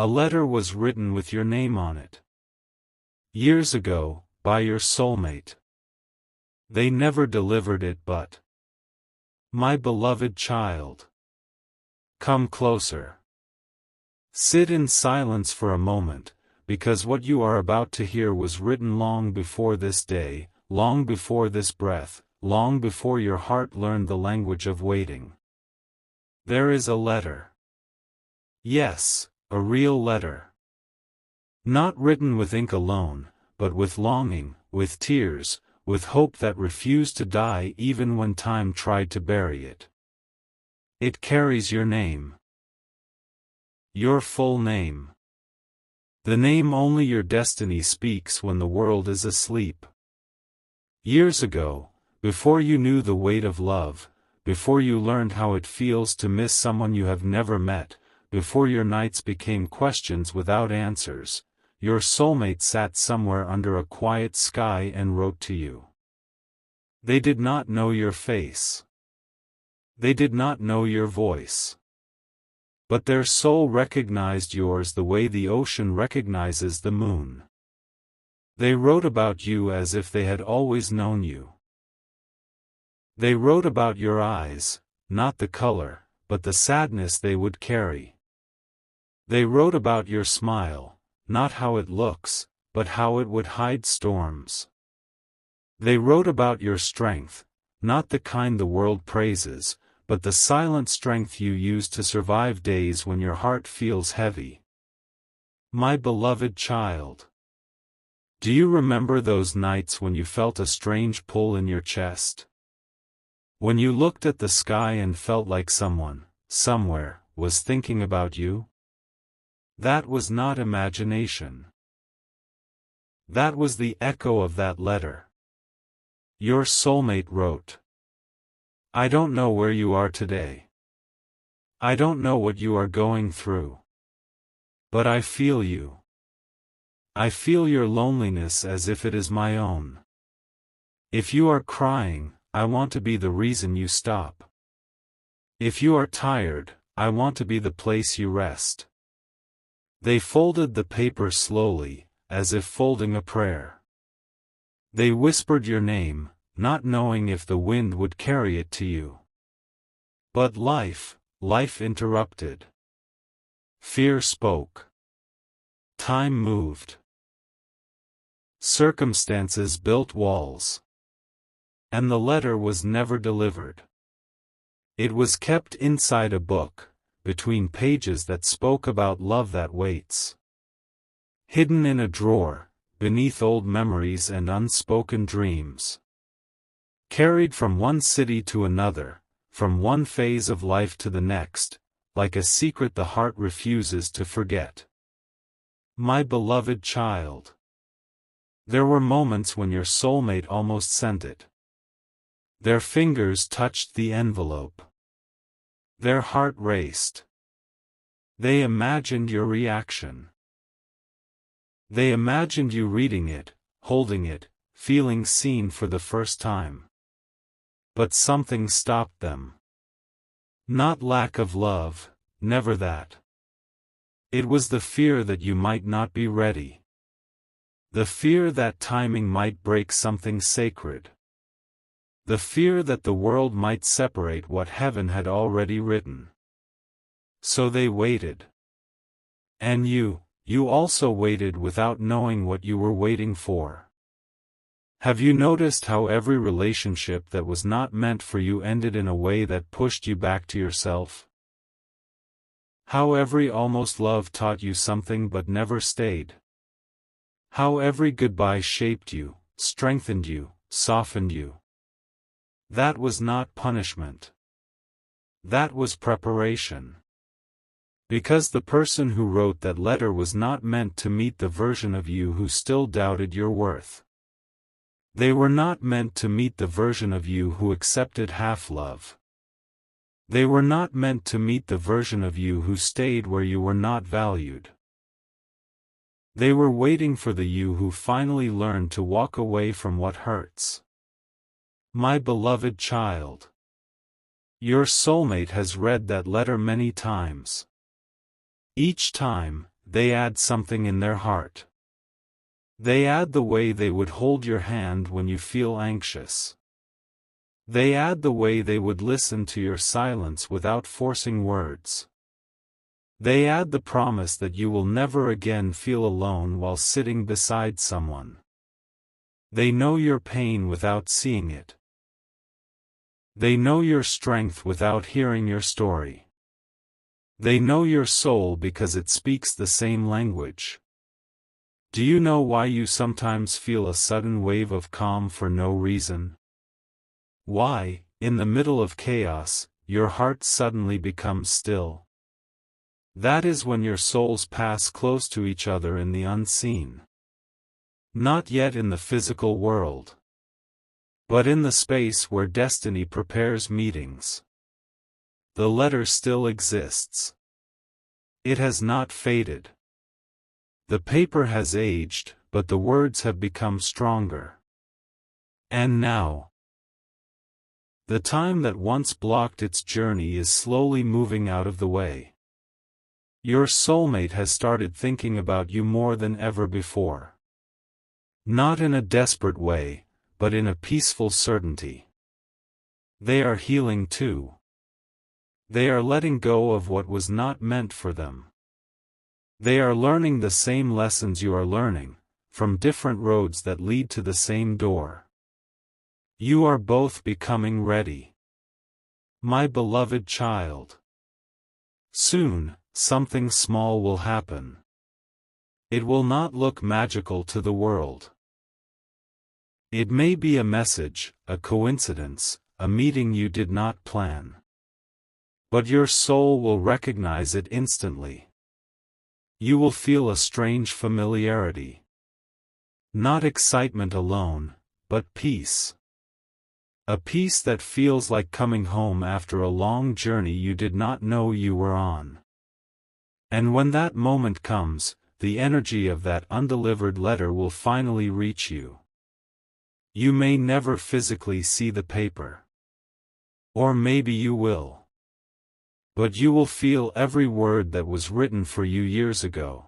A letter was written with your name on it. Years ago, by your soulmate. They never delivered it, but... My beloved child. Come closer. Sit in silence for a moment, because what you are about to hear was written long before this day, long before this breath, long before your heart learned the language of waiting. There is a letter. Yes, a real letter. Not written with ink alone, but with longing, with tears, with hope that refused to die even when time tried to bury it. It carries your name. Your full name. The name only your destiny speaks when the world is asleep. Years ago, before you knew the weight of love, before you learned how it feels to miss someone you have never met, before your nights became questions without answers, your soulmate sat somewhere under a quiet sky and wrote to you. They did not know your face. They did not know your voice. But their soul recognized yours the way the ocean recognizes the moon. They wrote about you as if they had always known you. They wrote about your eyes, not the color, but the sadness they would carry. They wrote about your smile, not how it looks, but how it would hide storms. They wrote about your strength, not the kind the world praises, but the silent strength you use to survive days when your heart feels heavy. My beloved child. Do you remember those nights when you felt a strange pull in your chest? When you looked at the sky and felt like someone, somewhere, was thinking about you? That was not imagination. That was the echo of that letter. Your soulmate wrote. I don't know where you are today. I don't know what you are going through. But I feel you. I feel your loneliness as if it is my own. If you are crying, I want to be the reason you stop. If you are tired, I want to be the place you rest. They folded the paper slowly, as if folding a prayer. They whispered your name, not knowing if the wind would carry it to you. But life interrupted. Fear spoke. Time moved. Circumstances built walls. And the letter was never delivered. It was kept inside a book, between pages that spoke about love that waits. Hidden in a drawer, beneath old memories and unspoken dreams. Carried from one city to another, from one phase of life to the next, like a secret the heart refuses to forget. My beloved child. There were moments when your soulmate almost sent it. Their fingers touched the envelope. Their heart raced. They imagined your reaction. They imagined you reading it, holding it, feeling seen for the first time. But something stopped them. Not lack of love, never that. It was the fear that you might not be ready. The fear that timing might break something sacred. The fear that the world might separate what heaven had already written. So they waited. And you also waited without knowing what you were waiting for. Have you noticed how every relationship that was not meant for you ended in a way that pushed you back to yourself? How every almost love taught you something but never stayed? How every goodbye shaped you, strengthened you, softened you? That was not punishment. That was preparation. Because the person who wrote that letter was not meant to meet the version of you who still doubted your worth. They were not meant to meet the version of you who accepted half-love. They were not meant to meet the version of you who stayed where you were not valued. They were waiting for the you who finally learned to walk away from what hurts. My beloved child. Your soulmate has read that letter many times. Each time, they add something in their heart. They add the way they would hold your hand when you feel anxious. They add the way they would listen to your silence without forcing words. They add the promise that you will never again feel alone while sitting beside someone. They know your pain without seeing it. They know your strength without hearing your story. They know your soul because it speaks the same language. Do you know why you sometimes feel a sudden wave of calm for no reason? Why, in the middle of chaos, your heart suddenly becomes still? That is when your souls pass close to each other in the unseen. Not yet in the physical world, but in the space where destiny prepares meetings. The letter still exists. It has not faded. The paper has aged, but the words have become stronger. And now, the time that once blocked its journey is slowly moving out of the way. Your soulmate has started thinking about you more than ever before. Not in a desperate way, but in a peaceful certainty. They are healing too. They are letting go of what was not meant for them. They are learning the same lessons you are learning, from different roads that lead to the same door. You are both becoming ready. My beloved child. Soon, something small will happen. It will not look magical to the world. It may be a message, a coincidence, a meeting you did not plan. But your soul will recognize it instantly. You will feel a strange familiarity. Not excitement alone, but peace. A peace that feels like coming home after a long journey you did not know you were on. And when that moment comes, the energy of that undelivered letter will finally reach you. You may never physically see the paper. Or maybe you will. But you will feel every word that was written for you years ago.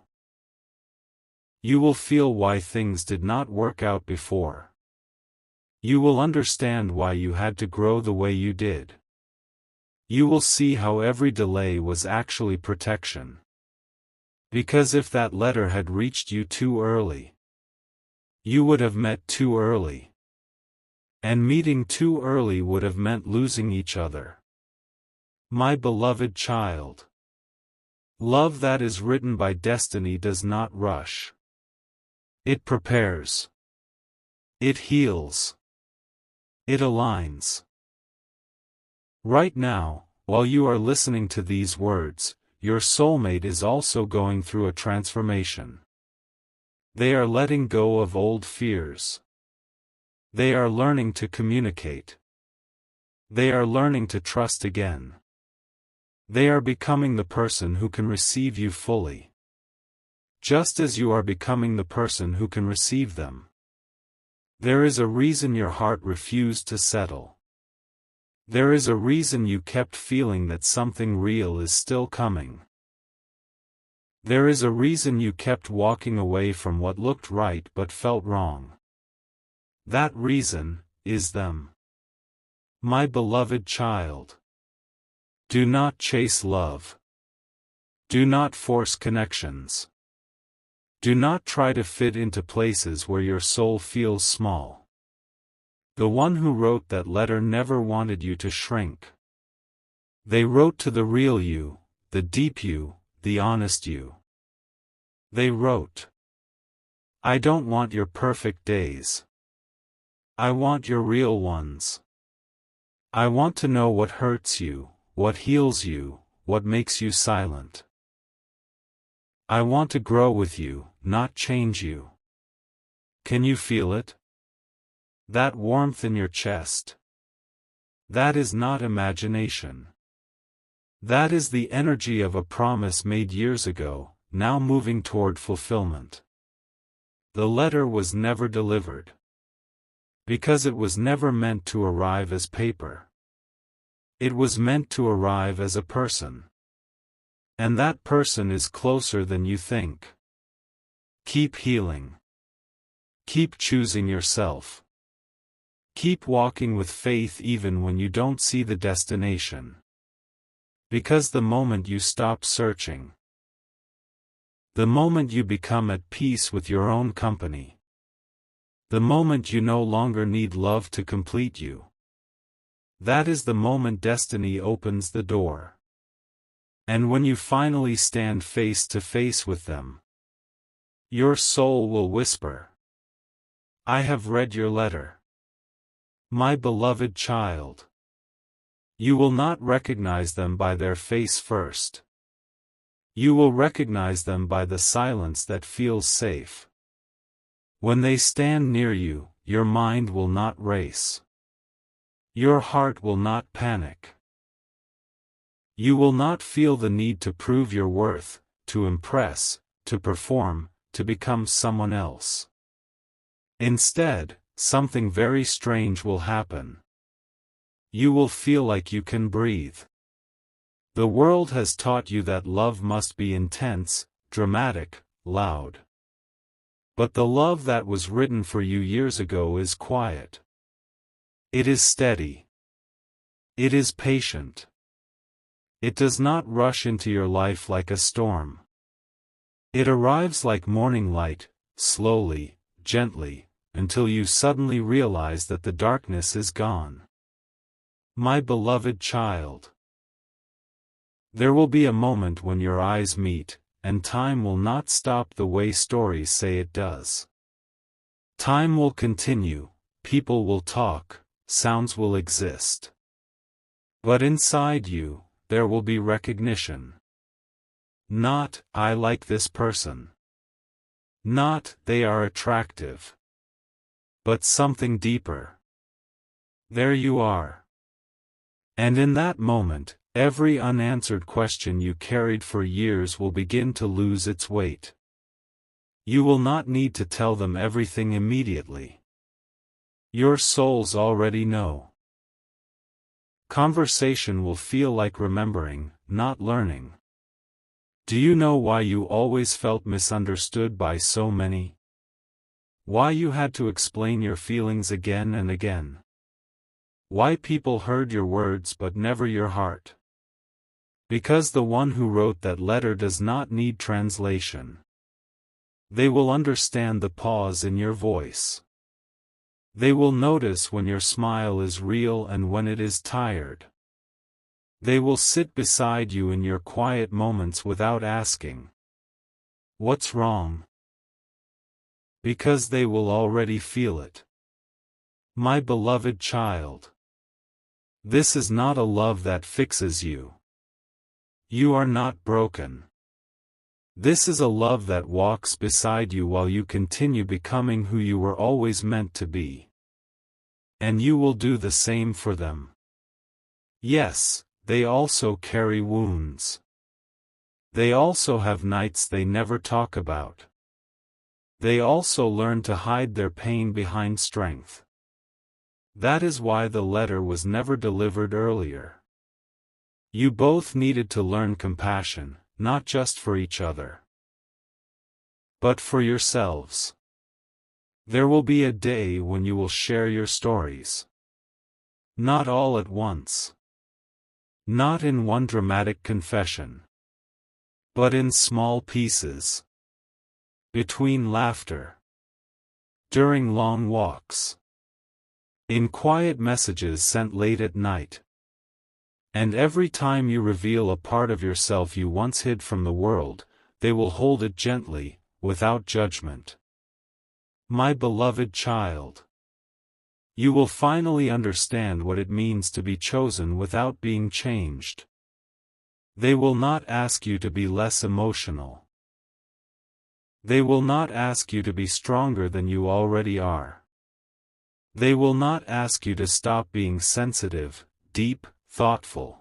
You will feel why things did not work out before. You will understand why you had to grow the way you did. You will see how every delay was actually protection. Because if that letter had reached you too early, you would have met too early. And meeting too early would have meant losing each other. My beloved child. Love that is written by destiny does not rush. It prepares. It heals. It aligns. Right now, while you are listening to these words, your soulmate is also going through a transformation. They are letting go of old fears. They are learning to communicate. They are learning to trust again. They are becoming the person who can receive you fully. Just as you are becoming the person who can receive them. There is a reason your heart refused to settle. There is a reason you kept feeling that something real is still coming. There is a reason you kept walking away from what looked right but felt wrong. That reason is them. My beloved child. Do not chase love. Do not force connections. Do not try to fit into places where your soul feels small. The one who wrote that letter never wanted you to shrink. They wrote to the real you, the deep you, the honest you. They wrote, I don't want your perfect days. I want your real ones. I want to know what hurts you, what heals you, what makes you silent. I want to grow with you, not change you. Can you feel it? That warmth in your chest. That is not imagination. That is the energy of a promise made years ago, now moving toward fulfillment. The letter was never delivered. Because it was never meant to arrive as paper. It was meant to arrive as a person. And that person is closer than you think. Keep healing. Keep choosing yourself. Keep walking with faith even when you don't see the destination. Because the moment you stop searching, the moment you become at peace with your own company, the moment you no longer need love to complete you, that is the moment destiny opens the door. And when you finally stand face to face with them, your soul will whisper, "I have read your letter. My beloved child." You will not recognize them by their face first. You will recognize them by the silence that feels safe. When they stand near you, your mind will not race. Your heart will not panic. You will not feel the need to prove your worth, to impress, to perform, to become someone else. Instead, something very strange will happen. You will feel like you can breathe. The world has taught you that love must be intense, dramatic, loud. But the love that was written for you years ago is quiet. It is steady. It is patient. It does not rush into your life like a storm. It arrives like morning light, slowly, gently, until you suddenly realize that the darkness is gone. My beloved child, there will be a moment when your eyes meet, and time will not stop the way stories say it does. Time will continue, people will talk, sounds will exist. But inside you, there will be recognition. Not, "I like this person." Not, "They are attractive." But something deeper. There you are. And in that moment, every unanswered question you carried for years will begin to lose its weight. You will not need to tell them everything immediately. Your souls already know. Conversation will feel like remembering, not learning. Do you know why you always felt misunderstood by so many? Why you had to explain your feelings again and again? Why people heard your words but never your heart? Because the one who wrote that letter does not need translation. They will understand the pause in your voice. They will notice when your smile is real and when it is tired. They will sit beside you in your quiet moments without asking, "What's wrong?" Because they will already feel it. My beloved child, this is not a love that fixes you. You are not broken. This is a love that walks beside you while you continue becoming who you were always meant to be. And you will do the same for them. Yes, they also carry wounds. They also have nights they never talk about. They also learn to hide their pain behind strength. That is why the letter was never delivered earlier. You both needed to learn compassion, not just for each other, but for yourselves. There will be a day when you will share your stories. Not all at once. Not in one dramatic confession. But in small pieces. Between laughter. During long walks. In quiet messages sent late at night. And every time you reveal a part of yourself you once hid from the world, they will hold it gently, without judgment. My beloved child, you will finally understand what it means to be chosen without being changed. They will not ask you to be less emotional. They will not ask you to be stronger than you already are. They will not ask you to stop being sensitive, deep, thoughtful.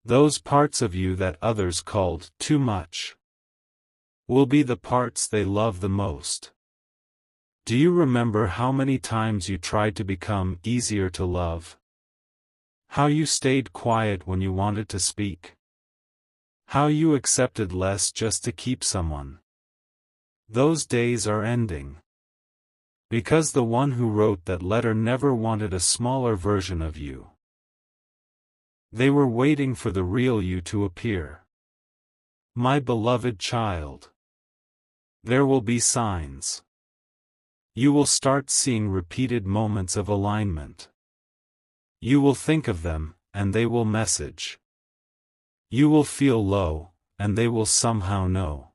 Those parts of you that others called too much will be the parts they love the most. Do you remember how many times you tried to become easier to love? How you stayed quiet when you wanted to speak? How you accepted less just to keep someone. Those days are ending. Because the one who wrote that letter never wanted a smaller version of you. They were waiting for the real you to appear. My beloved child. There will be signs. You will start seeing repeated moments of alignment. You will think of them, and they will message. You will feel low, and they will somehow know.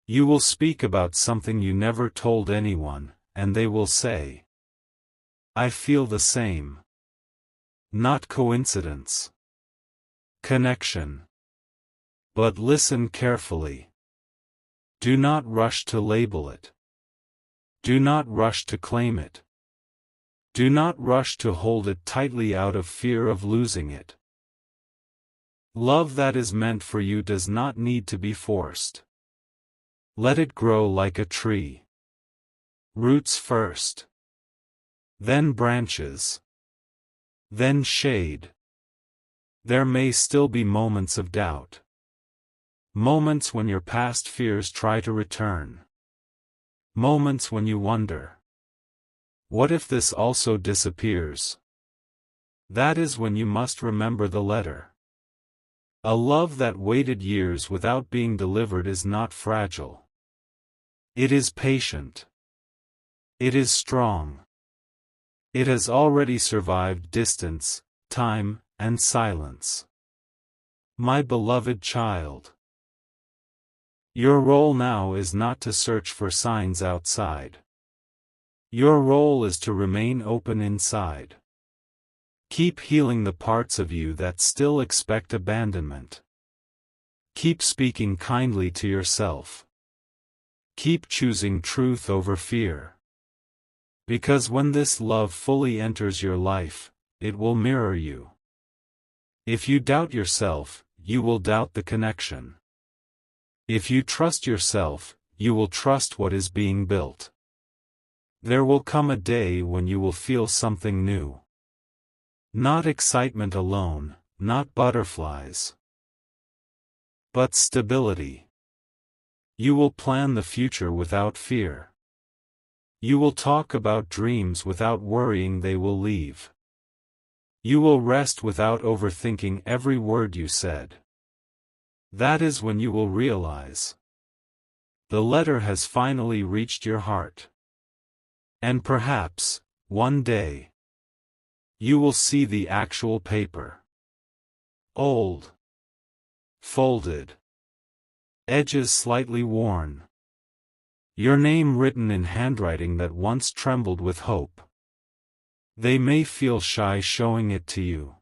You will speak about something you never told anyone, and they will say, I feel the same. Not coincidence. Connection. But listen carefully. Do not rush to label it. Do not rush to claim it. Do not rush to hold it tightly out of fear of losing it. Love that is meant for you does not need to be forced. Let it grow like a tree. Roots first. Then branches. Then shade. There may still be moments of doubt. Moments when your past fears try to return. Moments when you wonder, what if this also disappears? That is when you must remember the letter. A love that waited years without being delivered is not fragile. It is patient. It is strong. It has already survived distance, time, and silence. My beloved child. Your role now is not to search for signs outside. Your role is to remain open inside. Keep healing the parts of you that still expect abandonment. Keep speaking kindly to yourself. Keep choosing truth over fear. Because when this love fully enters your life, it will mirror you. If you doubt yourself, you will doubt the connection. If you trust yourself, you will trust what is being built. There will come a day when you will feel something new. Not excitement alone, not butterflies, but stability. You will plan the future without fear. You will talk about dreams without worrying they will leave. You will rest without overthinking every word you said. That is when you will realize the letter has finally reached your heart. And perhaps, one day, you will see the actual paper. Old. Folded. Edges slightly worn. Your name written in handwriting that once trembled with hope. They may feel shy showing it to you.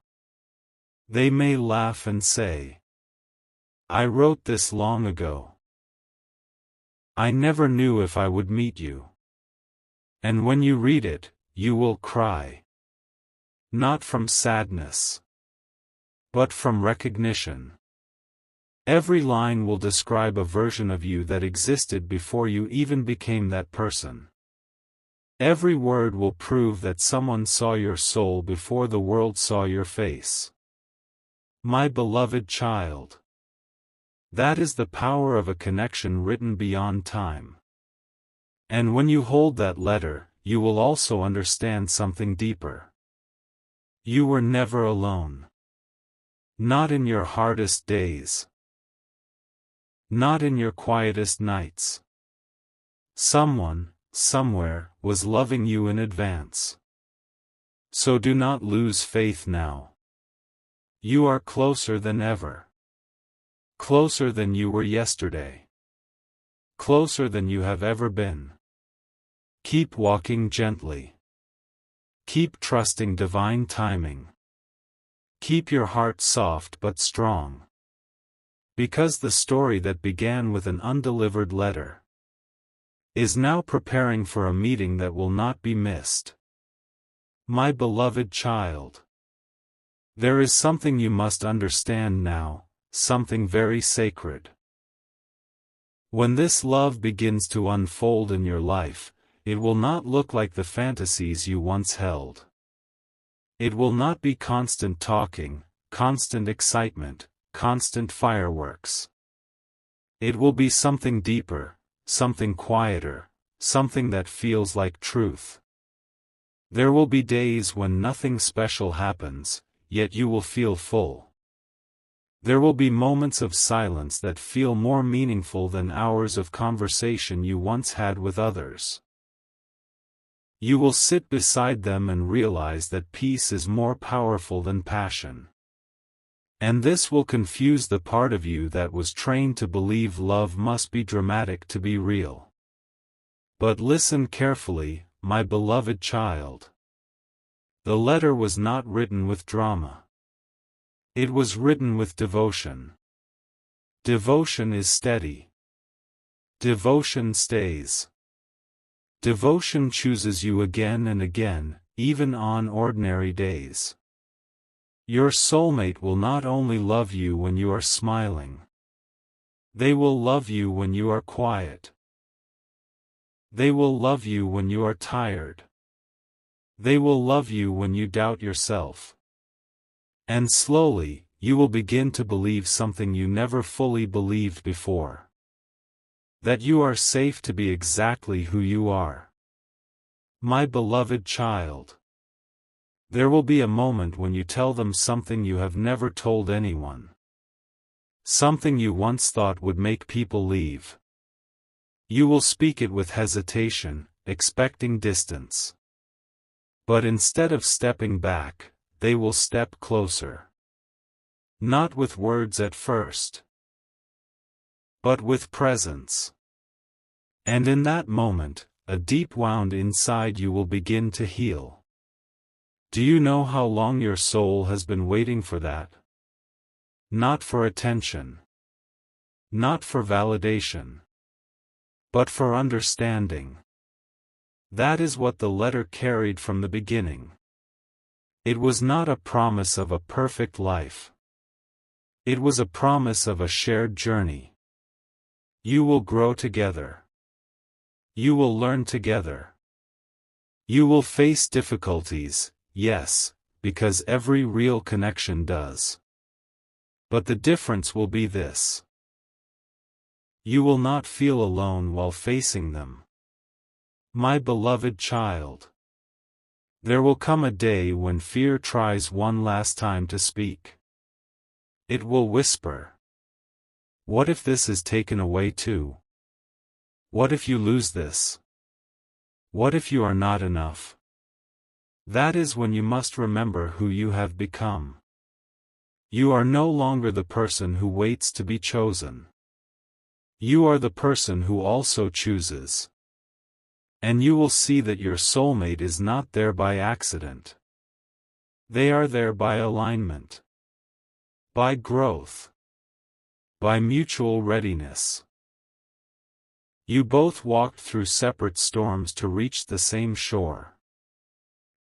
They may laugh and say, I wrote this long ago. I never knew if I would meet you. And when you read it, you will cry. Not from sadness, but from recognition. Every line will describe a version of you that existed before you even became that person. Every word will prove that someone saw your soul before the world saw your face. My beloved child. That is the power of a connection written beyond time. And when you hold that letter, you will also understand something deeper. You were never alone. Not in your hardest days. Not in your quietest nights. Someone, somewhere, was loving you in advance. So do not lose faith now. You are closer than ever. Closer than you were yesterday. Closer than you have ever been. Keep walking gently. Keep trusting divine timing. Keep your heart soft but strong. Because the story that began with an undelivered letter is now preparing for a meeting that will not be missed. My beloved child. There is something you must understand now, something very sacred. When this love begins to unfold in your life, it will not look like the fantasies you once held. It will not be constant talking, constant excitement, constant fireworks. It will be something deeper, something quieter, something that feels like truth. There will be days when nothing special happens, yet you will feel full. There will be moments of silence that feel more meaningful than hours of conversation you once had with others. You will sit beside them and realize that peace is more powerful than passion. And this will confuse the part of you that was trained to believe love must be dramatic to be real. But listen carefully, my beloved child. The letter was not written with drama. It was written with devotion. Devotion is steady. Devotion stays. Devotion chooses you again and again, even on ordinary days. Your soulmate will not only love you when you are smiling. They will love you when you are quiet. They will love you when you are tired. They will love you when you doubt yourself. And slowly, you will begin to believe something you never fully believed before. That you are safe to be exactly who you are. My beloved child. There will be a moment when you tell them something you have never told anyone. Something you once thought would make people leave. You will speak it with hesitation, expecting distance. But instead of stepping back, they will step closer. Not with words at first, but with presence. And in that moment, a deep wound inside you will begin to heal. Do you know how long your soul has been waiting for that? Not for attention. Not for validation. But for understanding. That is what the letter carried from the beginning. It was not a promise of a perfect life. It was a promise of a shared journey. You will grow together. You will learn together. You will face difficulties, yes, because every real connection does. But the difference will be this. You will not feel alone while facing them. My beloved child. There will come a day when fear tries one last time to speak. It will whisper. What if this is taken away too? What if you lose this? What if you are not enough? That is when you must remember who you have become. You are no longer the person who waits to be chosen. You are the person who also chooses. And you will see that your soulmate is not there by accident. They are there by alignment. By growth. By mutual readiness. You both walked through separate storms to reach the same shore.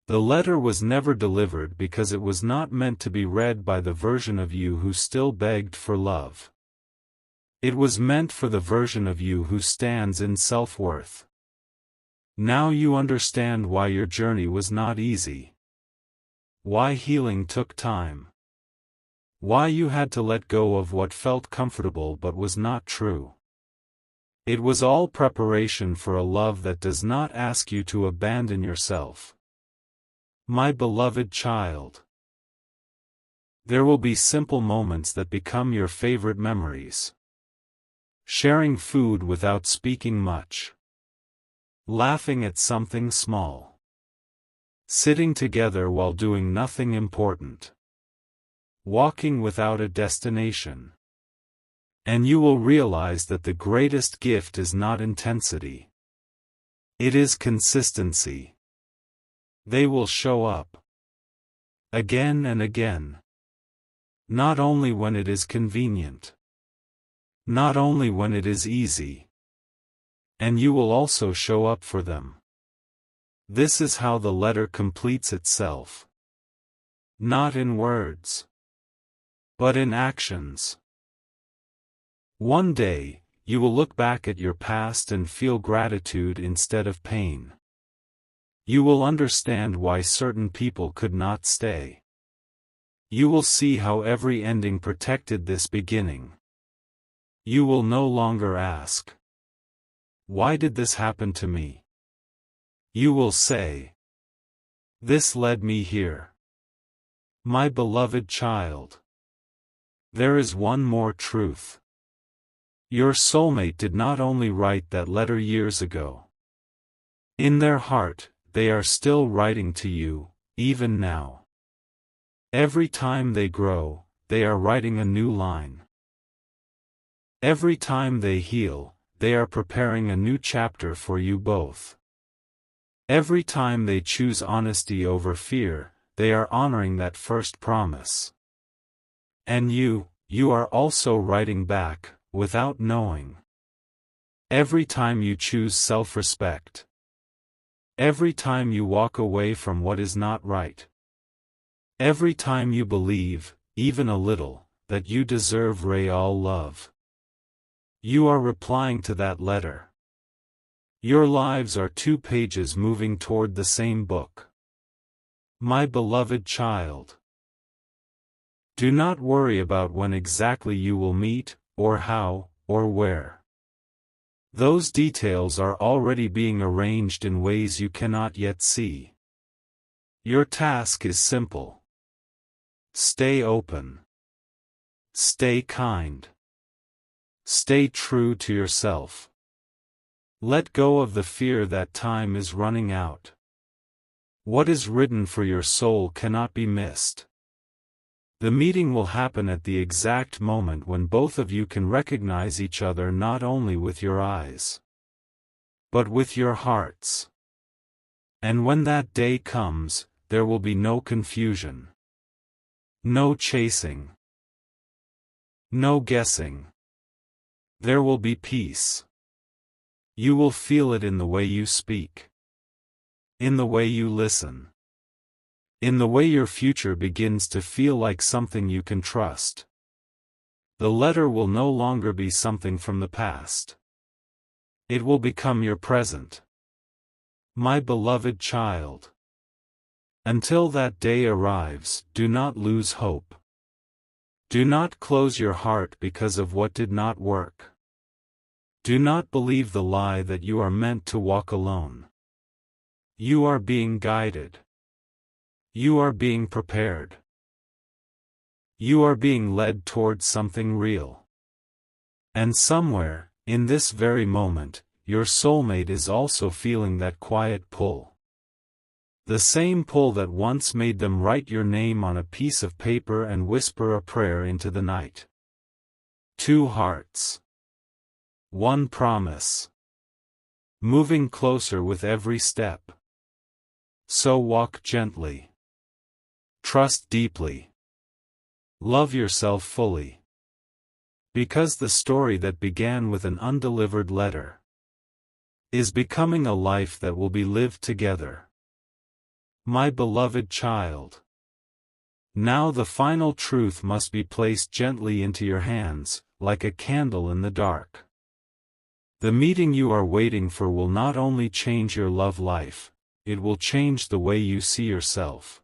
The letter was never delivered because it was not meant to be read by the version of you who still begged for love. It was meant for the version of you who stands in self-worth. Now you understand why your journey was not easy. Why healing took time. Why you had to let go of what felt comfortable but was not true. It was all preparation for a love that does not ask you to abandon yourself. My beloved child. There will be simple moments that become your favorite memories. Sharing food without speaking much. Laughing at something small. Sitting together while doing nothing important. Walking without a destination. And you will realize that the greatest gift is not intensity. It is consistency. They will show up. Again and again. Not only when it is convenient. Not only when it is easy. And you will also show up for them. This is how the letter completes itself. Not in words. But in actions. One day, you will look back at your past and feel gratitude instead of pain. You will understand why certain people could not stay. You will see how every ending protected this beginning. You will no longer ask, "Why did this happen to me?" You will say, "This led me here." My beloved child. There is one more truth. Your soulmate did not only write that letter years ago. In their heart, they are still writing to you, even now. Every time they grow, they are writing a new line. Every time they heal, they are preparing a new chapter for you both. Every time they choose honesty over fear, they are honoring that first promise. And you are also writing back, without knowing. Every time you choose self-respect. Every time you walk away from what is not right. Every time you believe, even a little, that you deserve real love. You are replying to that letter. Your lives are 2 pages moving toward the same book. My beloved child. Do not worry about when exactly you will meet, or how, or where. Those details are already being arranged in ways you cannot yet see. Your task is simple. Stay open. Stay kind. Stay true to yourself. Let go of the fear that time is running out. What is written for your soul cannot be missed. The meeting will happen at the exact moment when both of you can recognize each other not only with your eyes, but with your hearts. And when that day comes, there will be no confusion. No chasing. No guessing. There will be peace. You will feel it in the way you speak. In the way you listen. In the way your future begins to feel like something you can trust. The letter will no longer be something from the past. It will become your present. My beloved child. Until that day arrives, do not lose hope. Do not close your heart because of what did not work. Do not believe the lie that you are meant to walk alone. You are being guided. You are being prepared. You are being led towards something real. And somewhere, in this very moment, your soulmate is also feeling that quiet pull. The same pull that once made them write your name on a piece of paper and whisper a prayer into the night. 2 hearts. 1 promise. Moving closer with every step. So walk gently. Trust deeply. Love yourself fully. Because the story that began with an undelivered letter is becoming a life that will be lived together. My beloved child. Now the final truth must be placed gently into your hands, like a candle in the dark. The meeting you are waiting for will not only change your love life, it will change the way you see yourself.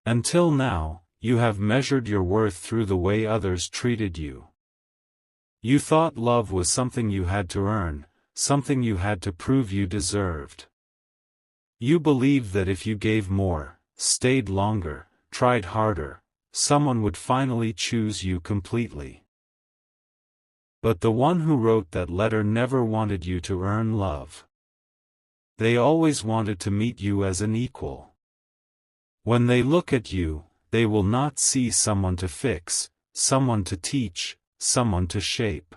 Until now, you have measured your worth through the way others treated you. You thought love was something you had to earn, something you had to prove you deserved. You believed that if you gave more, stayed longer, tried harder, someone would finally choose you completely. But the one who wrote that letter never wanted you to earn love. They always wanted to meet you as an equal. When they look at you, they will not see someone to fix, someone to teach, someone to shape.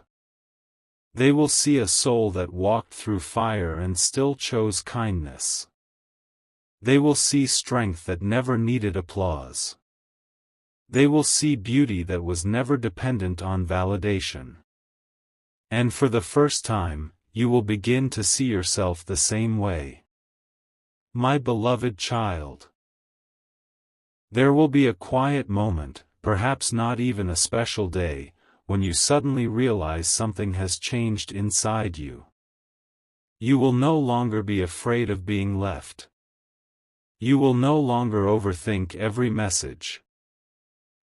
They will see a soul that walked through fire and still chose kindness. They will see strength that never needed applause. They will see beauty that was never dependent on validation. And for the first time, you will begin to see yourself the same way. My beloved child. There will be a quiet moment, perhaps not even a special day, when you suddenly realize something has changed inside you. You will no longer be afraid of being left. You will no longer overthink every message.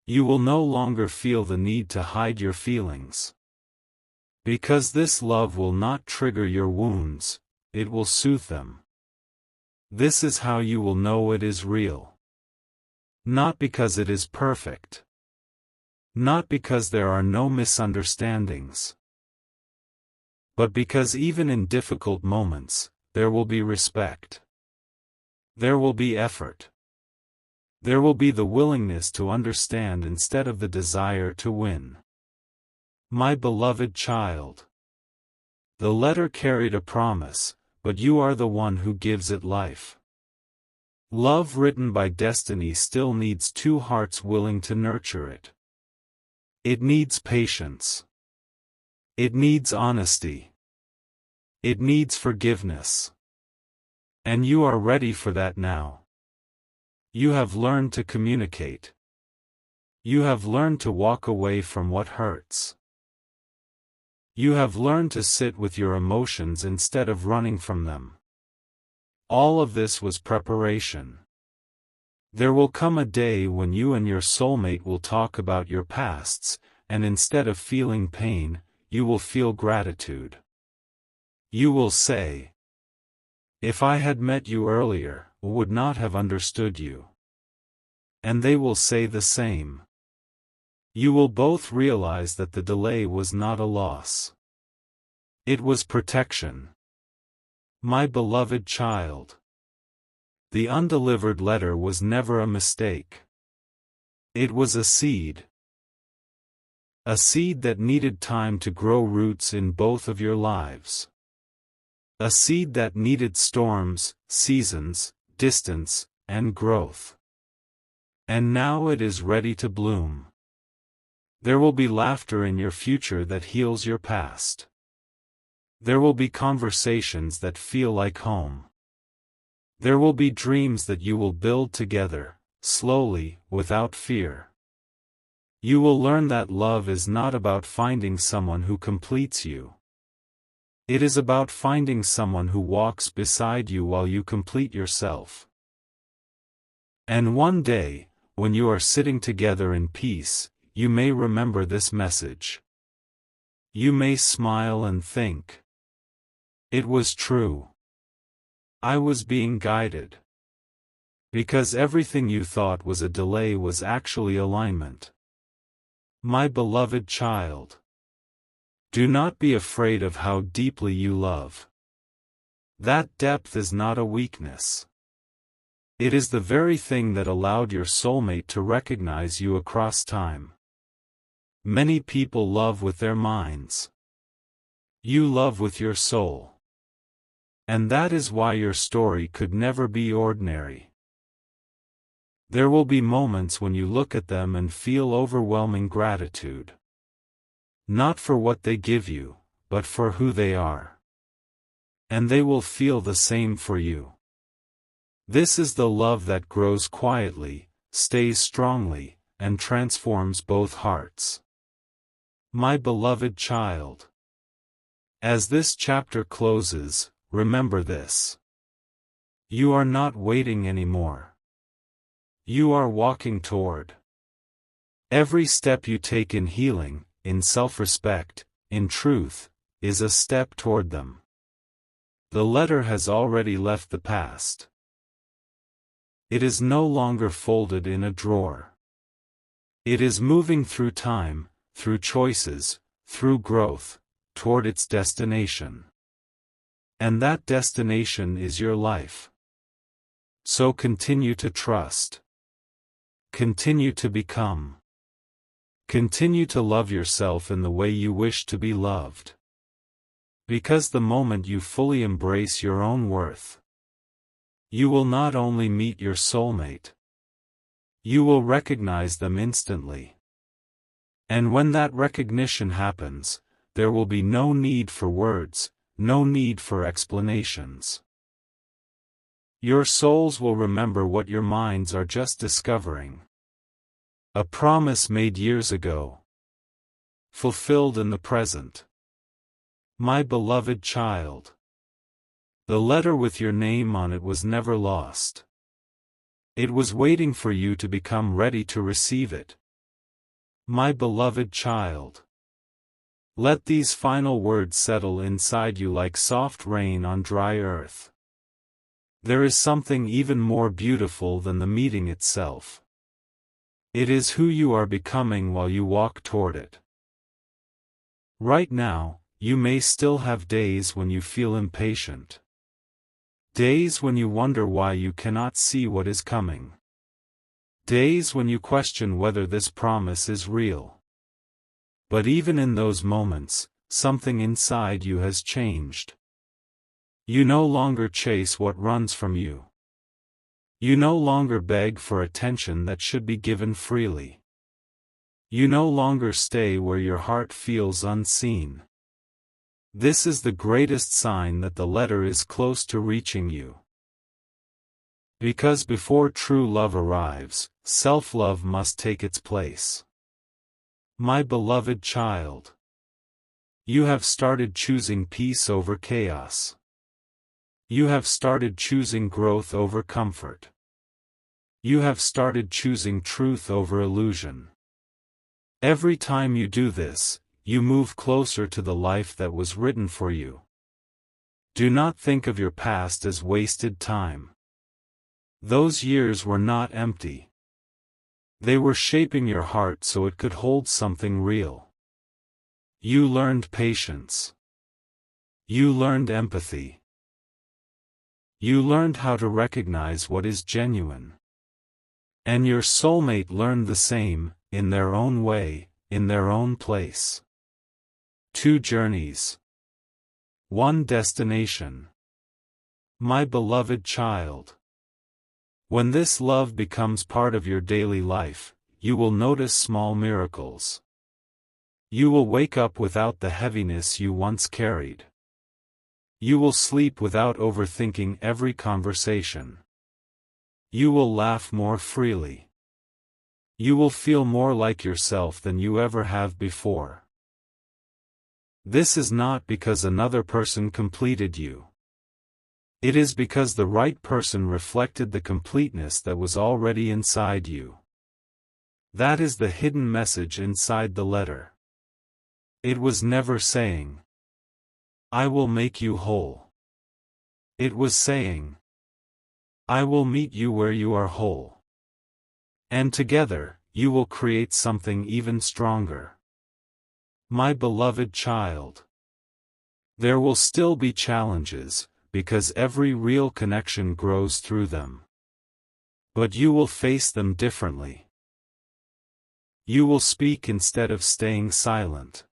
You will no longer feel the need to hide your feelings. Because this love will not trigger your wounds, it will soothe them. This is how you will know it is real. Not because it is perfect. Not because there are no misunderstandings. But because even in difficult moments, there will be respect. There will be effort. There will be the willingness to understand instead of the desire to win. My beloved child. The letter carried a promise, but you are the one who gives it life. Love written by destiny still needs two hearts willing to nurture it. It needs patience. It needs honesty. It needs forgiveness. And you are ready for that now. You have learned to communicate. You have learned to walk away from what hurts. You have learned to sit with your emotions instead of running from them. All of this was preparation. There will come a day when you and your soulmate will talk about your pasts, and instead of feeling pain, you will feel gratitude. You will say, "If I had met you earlier, I would not have understood you." And they will say the same. You will both realize that the delay was not a loss. It was protection. My beloved child. The undelivered letter was never a mistake. It was a seed. A seed that needed time to grow roots in both of your lives. A seed that needed storms, seasons, distance, and growth. And now it is ready to bloom. There will be laughter in your future that heals your past. There will be conversations that feel like home. There will be dreams that you will build together, slowly, without fear. You will learn that love is not about finding someone who completes you. It is about finding someone who walks beside you while you complete yourself. And one day, when you are sitting together in peace, you may remember this message. You may smile and think, "It was true. I was being guided." Because everything you thought was a delay was actually alignment. My beloved child. Do not be afraid of how deeply you love. That depth is not a weakness. It is the very thing that allowed your soulmate to recognize you across time. Many people love with their minds. You love with your soul. And that is why your story could never be ordinary. There will be moments when you look at them and feel overwhelming gratitude. Not for what they give you, but for who they are. And they will feel the same for you. This is the love that grows quietly, stays strongly, and transforms both hearts. My beloved child. As this chapter closes, remember this. You are not waiting anymore. You are walking toward. Every step you take in healing, in self-respect, in truth, is a step toward them. The letter has already left the past. It is no longer folded in a drawer. It is moving through time, through choices, through growth, toward its destination. And that destination is your life. So continue to trust. Continue to become. Continue to love yourself in the way you wish to be loved. Because the moment you fully embrace your own worth, you will not only meet your soulmate, you will recognize them instantly. And when that recognition happens, there will be no need for words, no need for explanations. Your souls will remember what your minds are just discovering. A promise made years ago, fulfilled in the present. My beloved child. The letter with your name on it was never lost. It was waiting for you to become ready to receive it. My beloved child. Let these final words settle inside you like soft rain on dry earth. There is something even more beautiful than the meeting itself. It is who you are becoming while you walk toward it. Right now, you may still have days when you feel impatient. Days when you wonder why you cannot see what is coming. Days when you question whether this promise is real. But even in those moments, something inside you has changed. You no longer chase what runs from you. You no longer beg for attention that should be given freely. You no longer stay where your heart feels unseen. This is the greatest sign that the letter is close to reaching you. Because before true love arrives, self-love must take its place. My beloved child. You have started choosing peace over chaos. You have started choosing growth over comfort. You have started choosing truth over illusion. Every time you do this, you move closer to the life that was written for you. Do not think of your past as wasted time. Those years were not empty. They were shaping your heart so it could hold something real. You learned patience. You learned empathy. You learned how to recognize what is genuine. And your soulmate learned the same, in their own way, in their own place. 2 journeys. 1 destination. My beloved child. When this love becomes part of your daily life, you will notice small miracles. You will wake up without the heaviness you once carried. You will sleep without overthinking every conversation. You will laugh more freely. You will feel more like yourself than you ever have before. This is not because another person completed you. It is because the right person reflected the completeness that was already inside you. That is the hidden message inside the letter. It was never saying, "I will make you whole." It was saying, "I will meet you where you are whole. And together, you will create something even stronger." My beloved child. There will still be challenges, because every real connection grows through them. But you will face them differently. You will speak instead of staying silent.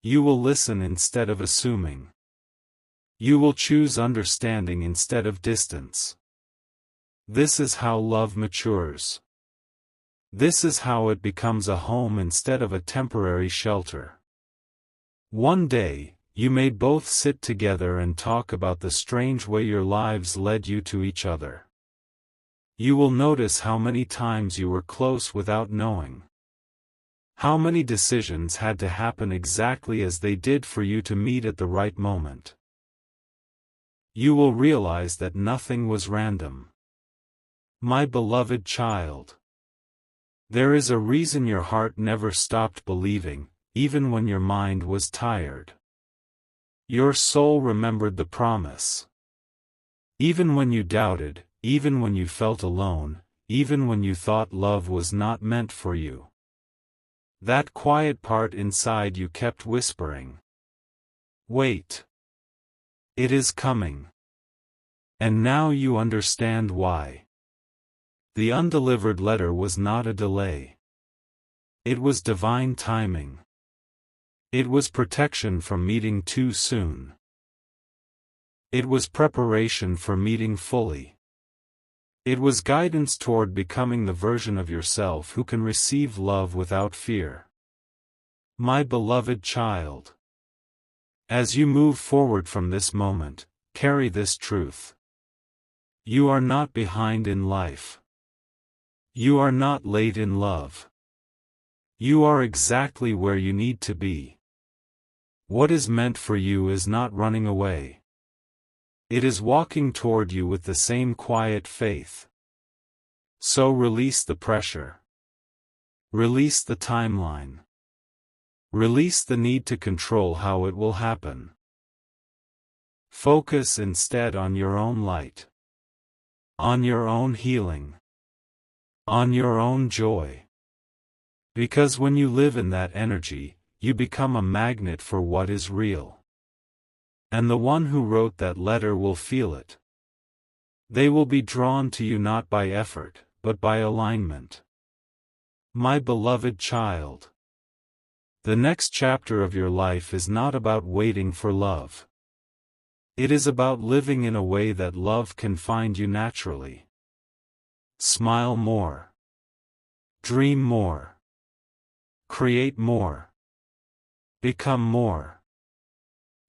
You will listen instead of assuming. You will choose understanding instead of distance. This is how love matures. This is how it becomes a home instead of a temporary shelter. One day, you may both sit together and talk about the strange way your lives led you to each other. You will notice how many times you were close without knowing. How many decisions had to happen exactly as they did for you to meet at the right moment. You will realize that nothing was random. My beloved child. There is a reason your heart never stopped believing, even when your mind was tired. Your soul remembered the promise. Even when you doubted, even when you felt alone, even when you thought love was not meant for you. That quiet part inside you kept whispering, "Wait. It is coming." And now you understand why. The undelivered letter was not a delay. It was divine timing. It was protection from meeting too soon. It was preparation for meeting fully. It was guidance toward becoming the version of yourself who can receive love without fear. My beloved child. As you move forward from this moment, carry this truth. You are not behind in life. You are not late in love. You are exactly where you need to be. What is meant for you is not running away. It is walking toward you with the same quiet faith. So release the pressure. Release the timeline. Release the need to control how it will happen. Focus instead on your own light. On your own healing. On your own joy. Because when you live in that energy, you become a magnet for what is real. And the one who wrote that letter will feel it. They will be drawn to you not by effort, but by alignment. My beloved child. The next chapter of your life is not about waiting for love. It is about living in a way that love can find you naturally. Smile more. Dream more. Create more. Become more.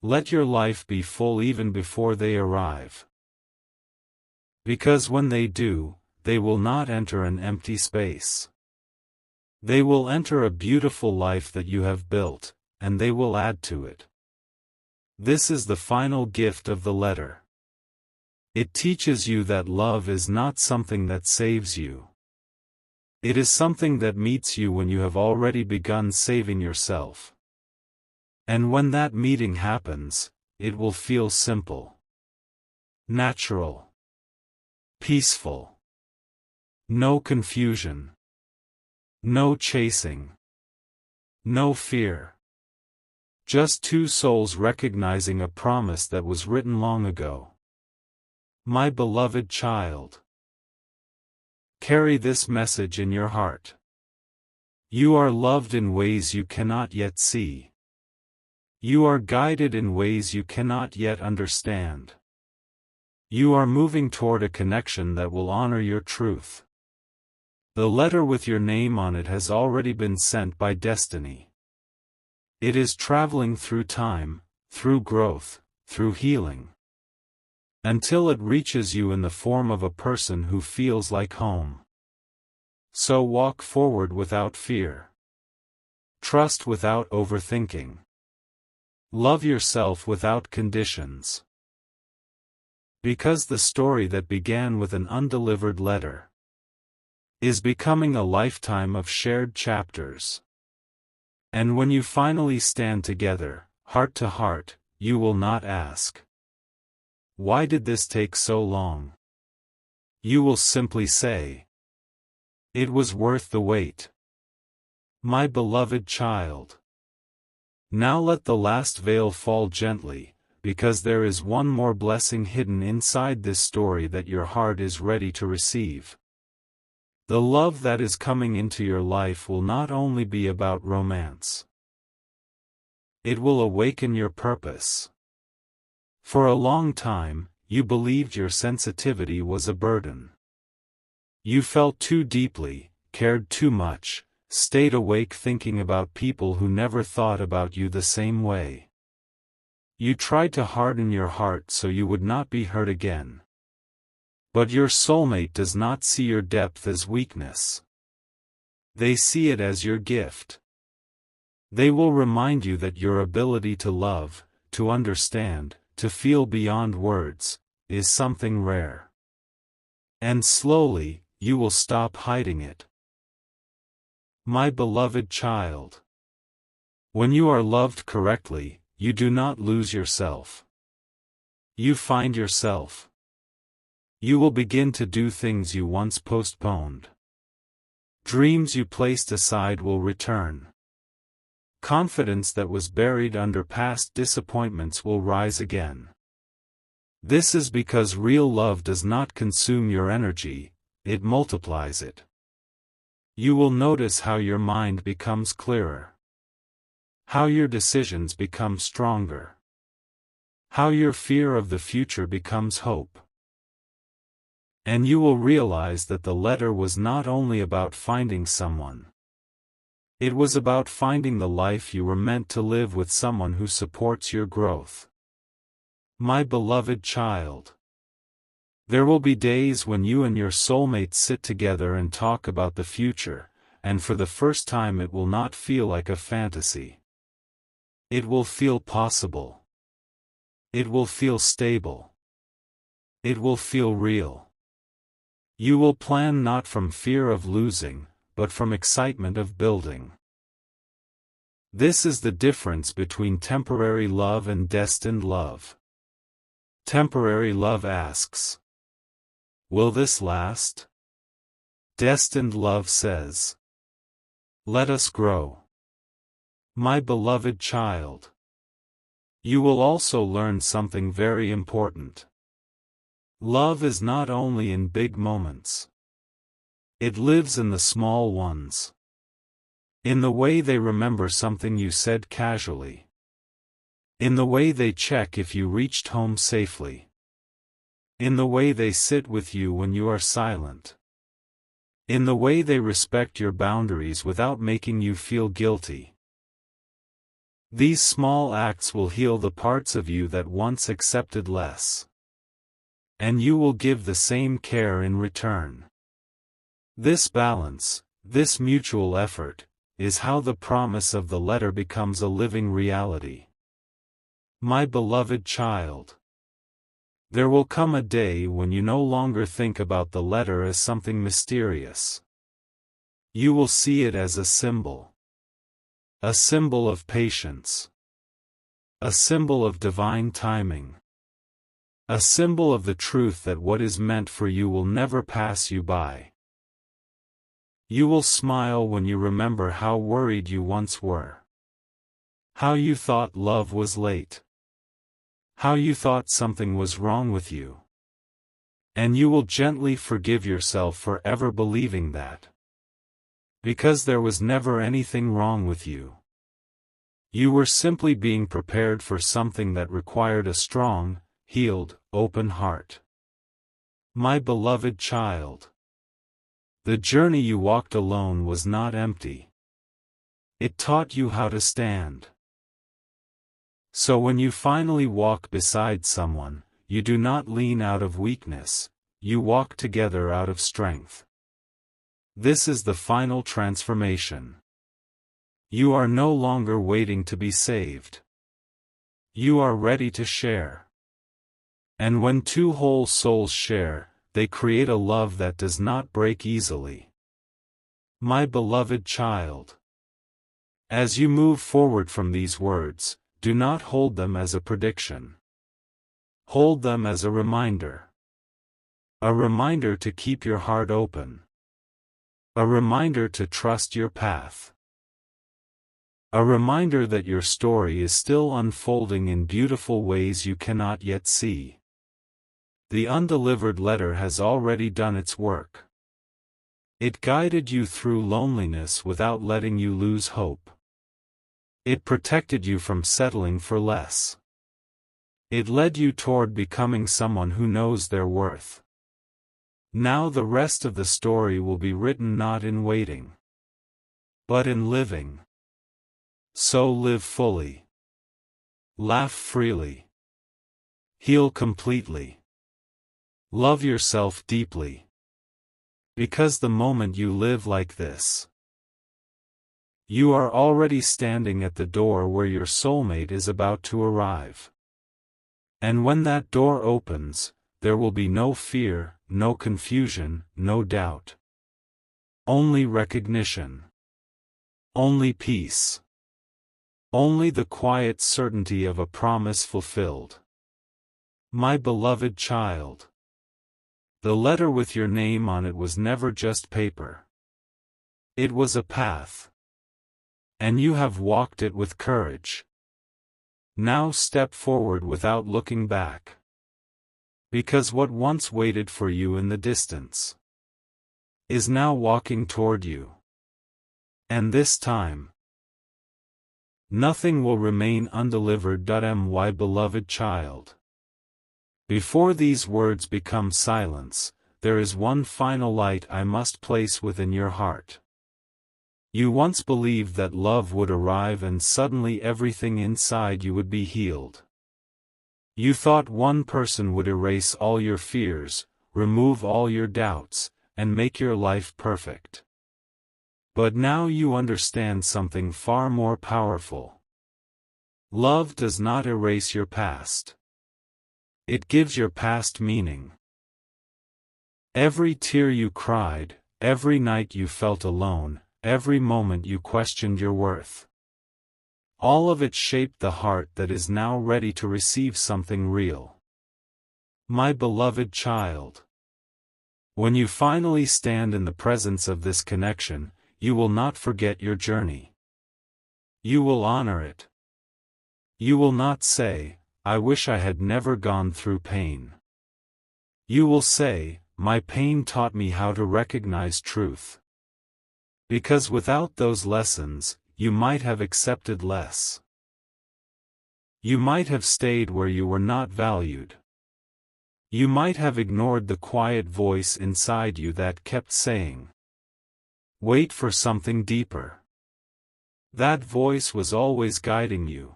Let your life be full even before they arrive. Because when they do, they will not enter an empty space. They will enter a beautiful life that you have built, and they will add to it. This is the final gift of the letter. It teaches you that love is not something that saves you. It is something that meets you when you have already begun saving yourself. And when that meeting happens, it will feel simple, natural, peaceful. No confusion. No chasing. No fear. Just two souls recognizing a promise that was written long ago. My beloved child. Carry this message in your heart. You are loved in ways you cannot yet see. You are guided in ways you cannot yet understand. You are moving toward a connection that will honor your truth. The letter with your name on it has already been sent by destiny. It is traveling through time, through growth, through healing. Until it reaches you in the form of a person who feels like home. So walk forward without fear. Trust without overthinking. Love yourself without conditions. Because the story that began with an undelivered letter is becoming a lifetime of shared chapters. And when you finally stand together, heart to heart, you will not ask, "Why did this take so long?" You will simply say, "It was worth the wait." My beloved child. Now let the last veil fall gently, because there is one more blessing hidden inside this story that your heart is ready to receive. The love that is coming into your life will not only be about romance. It will awaken your purpose. For a long time, you believed your sensitivity was a burden. You felt too deeply, cared too much, stayed awake thinking about people who never thought about you the same way. You tried to harden your heart so you would not be hurt again. But your soulmate does not see your depth as weakness. They see it as your gift. They will remind you that your ability to love, to understand, to feel beyond words, is something rare. And slowly, you will stop hiding it. My beloved child. When you are loved correctly, you do not lose yourself. You find yourself. You will begin to do things you once postponed. Dreams you placed aside will return. Confidence that was buried under past disappointments will rise again. This is because real love does not consume your energy, it multiplies it. You will notice how your mind becomes clearer. How your decisions become stronger. How your fear of the future becomes hope. And you will realize that the letter was not only about finding someone. It was about finding the life you were meant to live with someone who supports your growth. My beloved child. There will be days when you and your soulmate sit together and talk about the future, and for the first time it will not feel like a fantasy. It will feel possible. It will feel stable. It will feel real. You will plan not from fear of losing, but from excitement of building. This is the difference between temporary love and destined love. Temporary love asks, "Will this last?" Destined love says, "Let us grow." My beloved child, you will also learn something very important. Love is not only in big moments. It lives in the small ones. In the way they remember something you said casually. In the way they check if you reached home safely. In the way they sit with you when you are silent. In the way they respect your boundaries without making you feel guilty. These small acts will heal the parts of you that once accepted less. And you will give the same care in return. This balance, this mutual effort, is how the promise of the letter becomes a living reality. My beloved child, there will come a day when you no longer think about the letter as something mysterious. You will see it as a symbol. A symbol of patience. A symbol of divine timing. A symbol of the truth that what is meant for you will never pass you by. You will smile when you remember how worried you once were. How you thought love was late. How you thought something was wrong with you. And you will gently forgive yourself for ever believing that. Because there was never anything wrong with you. You were simply being prepared for something that required a strong, healed, open heart. My beloved child, the journey you walked alone was not empty. It taught you how to stand. So when you finally walk beside someone, you do not lean out of weakness, you walk together out of strength. This is the final transformation. You are no longer waiting to be saved. You are ready to share. And when two whole souls share, they create a love that does not break easily. My beloved child, as you move forward from these words, do not hold them as a prediction. Hold them as a reminder. A reminder to keep your heart open. A reminder to trust your path. A reminder that your story is still unfolding in beautiful ways you cannot yet see. The undelivered letter has already done its work. It guided you through loneliness without letting you lose hope. It protected you from settling for less. It led you toward becoming someone who knows their worth. Now the rest of the story will be written not in waiting, but in living. So live fully. Laugh freely. Heal completely. Love yourself deeply. Because the moment you live like this, you are already standing at the door where your soulmate is about to arrive. And when that door opens, there will be no fear, no confusion, no doubt. Only recognition. Only peace. Only the quiet certainty of a promise fulfilled. My beloved child, the letter with your name on it was never just paper. It was a path. And you have walked it with courage. Now step forward without looking back. Because what once waited for you in the distance is now walking toward you. And this time, nothing will remain undelivered. My beloved child, before these words become silence, there is one final light I must place within your heart. You once believed that love would arrive and suddenly everything inside you would be healed. You thought one person would erase all your fears, remove all your doubts, and make your life perfect. But now you understand something far more powerful. Love does not erase your past. It gives your past meaning. Every tear you cried, every night you felt alone, every moment you questioned your worth. All of it shaped the heart that is now ready to receive something real. My beloved child. When you finally stand in the presence of this connection, you will not forget your journey. You will honor it. You will not say, "I wish I had never gone through pain." You will say, "My pain taught me how to recognize truth." Because without those lessons, you might have accepted less. You might have stayed where you were not valued. You might have ignored the quiet voice inside you that kept saying, "Wait for something deeper." That voice was always guiding you.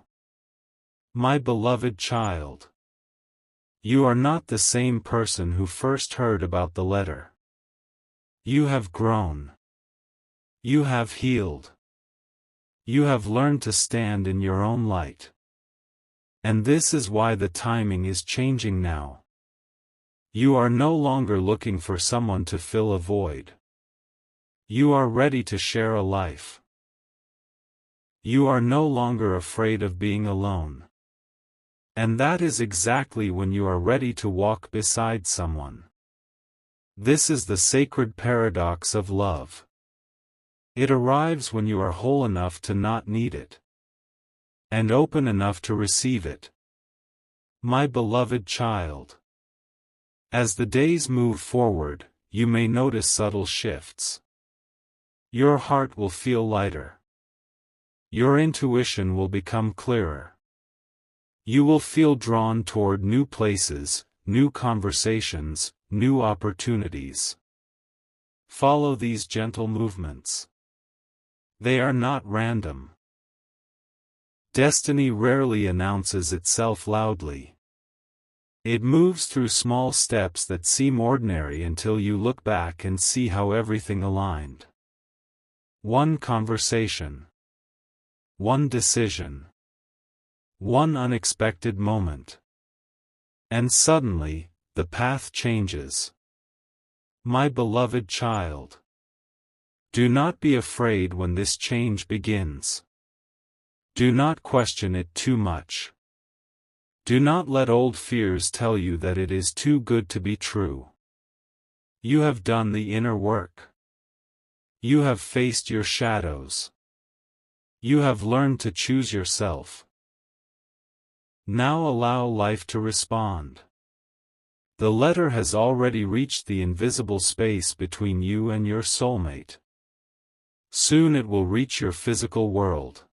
My beloved child. You are not the same person who first heard about the letter. You have grown. You have healed. You have learned to stand in your own light. And this is why the timing is changing now. You are no longer looking for someone to fill a void. You are ready to share a life. You are no longer afraid of being alone. And that is exactly when you are ready to walk beside someone. This is the sacred paradox of love. It arrives when you are whole enough to not need it, and open enough to receive it. My beloved child. As the days move forward, you may notice subtle shifts. Your heart will feel lighter. Your intuition will become clearer. You will feel drawn toward new places, new conversations, new opportunities. Follow these gentle movements. They are not random. Destiny rarely announces itself loudly. It moves through small steps that seem ordinary until you look back and see how everything aligned. One conversation. One decision. One unexpected moment. And suddenly, the path changes. My beloved child. Do not be afraid when this change begins. Do not question it too much. Do not let old fears tell you that it is too good to be true. You have done the inner work. You have faced your shadows. You have learned to choose yourself. Now allow life to respond. The letter has already reached the invisible space between you and your soulmate. Soon it will reach your physical world.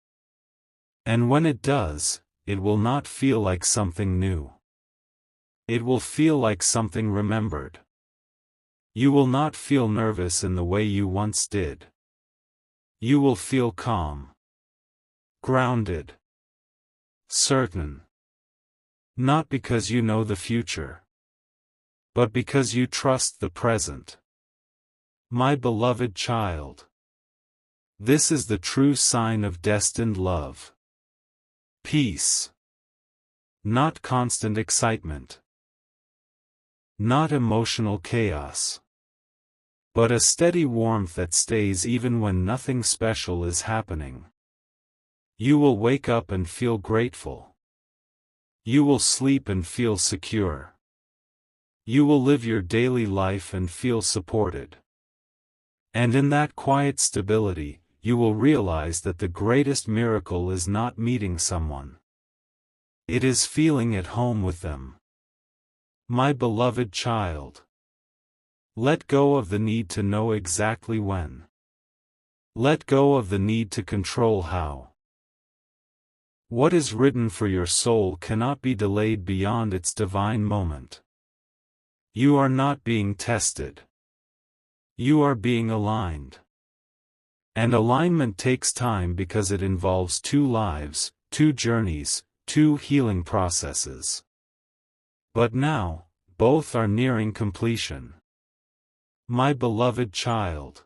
And when it does, it will not feel like something new. It will feel like something remembered. You will not feel nervous in the way you once did. You will feel calm. Grounded. Certain. Not because you know the future, but because you trust the present. My beloved child. This is the true sign of destined love. Peace. Not constant excitement. Not emotional chaos. But a steady warmth that stays even when nothing special is happening. You will wake up and feel grateful. You will sleep and feel secure. You will live your daily life and feel supported. And in that quiet stability, you will realize that the greatest miracle is not meeting someone. It is feeling at home with them. My beloved child. Let go of the need to know exactly when. Let go of the need to control how. What is written for your soul cannot be delayed beyond its divine moment. You are not being tested. You are being aligned. And alignment takes time because it involves two lives, two journeys, two healing processes. But now, both are nearing completion. My beloved child.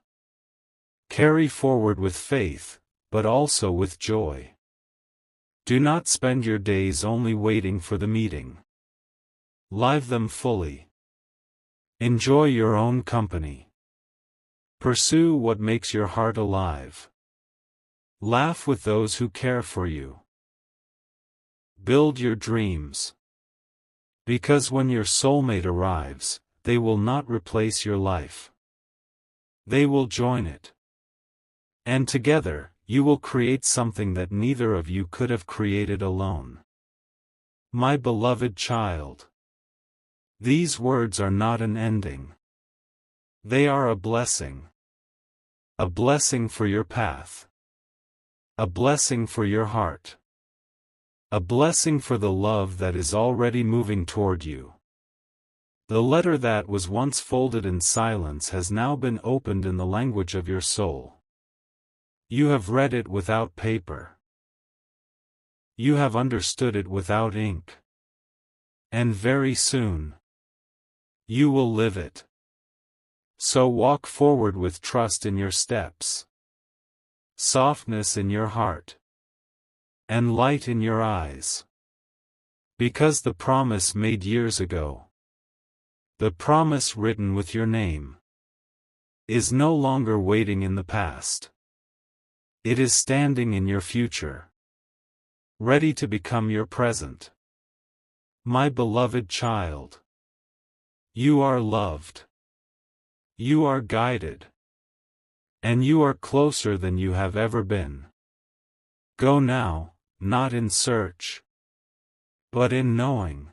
Carry forward with faith, but also with joy. Do not spend your days only waiting for the meeting. Live them fully. Enjoy your own company. Pursue what makes your heart alive. Laugh with those who care for you. Build your dreams. Because when your soulmate arrives, they will not replace your life. They will join it. And together, you will create something that neither of you could have created alone. My beloved child. These words are not an ending. They are a blessing. A blessing for your path. A blessing for your heart. A blessing for the love that is already moving toward you. The letter that was once folded in silence has now been opened in the language of your soul. You have read it without paper. You have understood it without ink. And very soon, you will live it. So walk forward with trust in your steps, softness in your heart, and light in your eyes. Because the promise made years ago, the promise written with your name, is no longer waiting in the past. It is standing in your future, ready to become your present. My beloved child, you are loved. You are guided. And you are closer than you have ever been. Go now, not in search, but in knowing.